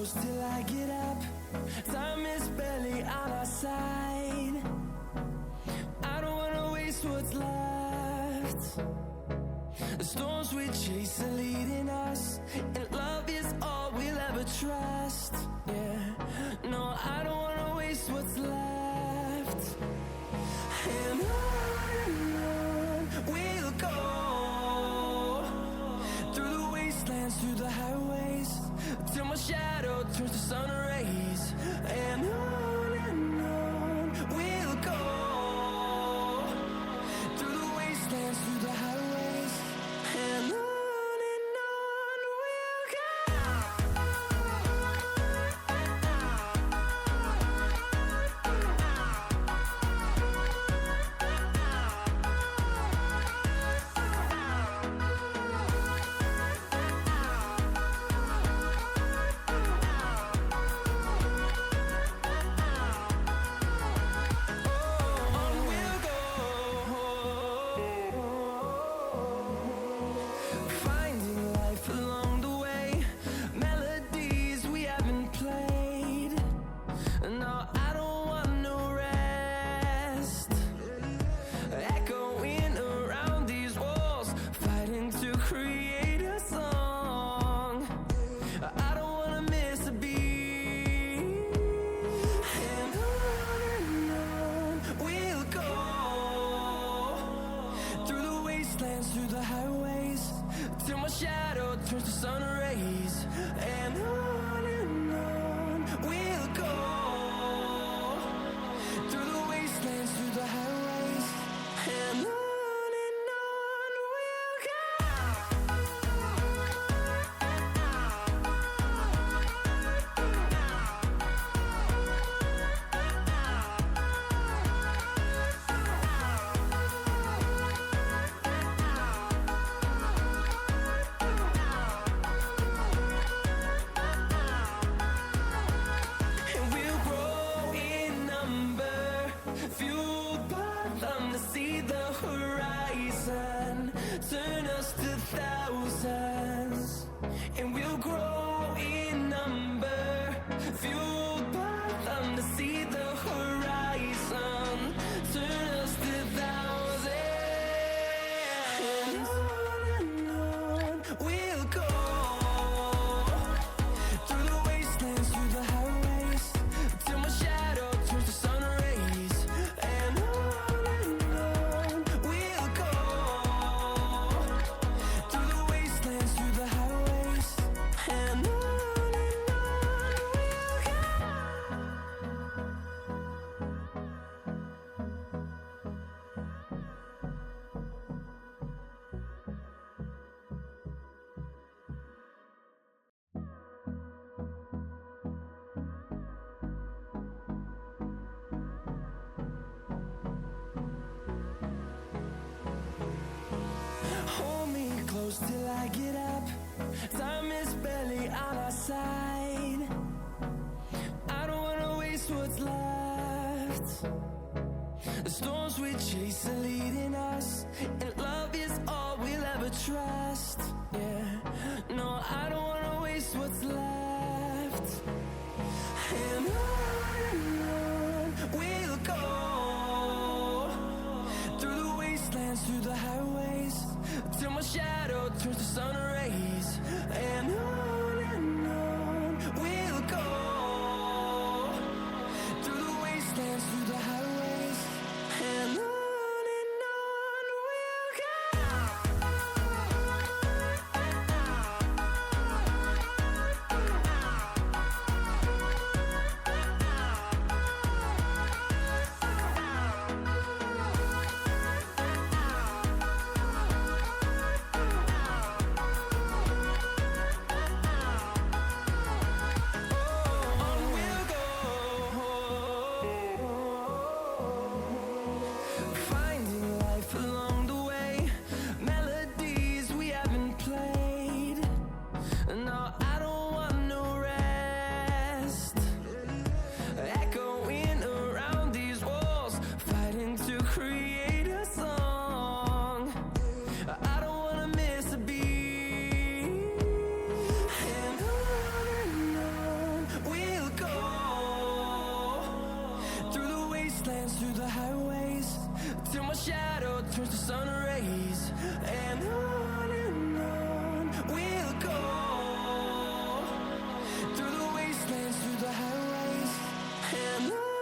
close till I get up. Time is barely on our side. I don't wanna waste what's left. The storms we chase are leading us, and love is all we'll ever trust. Yeah, no, I don't wanna waste what's left. And on we'll go, through the wastelands, through the highways, till my shadow turns to sun rays. And on we'll go, through the wastelands, through the highways, and on we'll go. Through the highways, till my shadow turns to sun rays. And on we'll go, through the wastelands, through the highways, and on we'll go. See the horizon, turn us to thousands, and we'll grow in number, fueled by them to see the horizon, turn us to thousands, and on we'll go, through the wastelands, through the highways, till my shadow turns to sun rays. And close till I get up. Time is barely on our side. I don't wanna waste what's left. The storms we chase are leading us, and love is all we'll ever trust. Yeah, no, I don't wanna waste what's left. And on we'll go, through the wastelands, through the highways, till my shadow turns to sun rays. And on we'll go, through the wastelands, through the highways, and on we'll go. wastelands, through the highways, till my shadow turns to sun rays. And on we'll go, through the wastelands, through the highways, and on.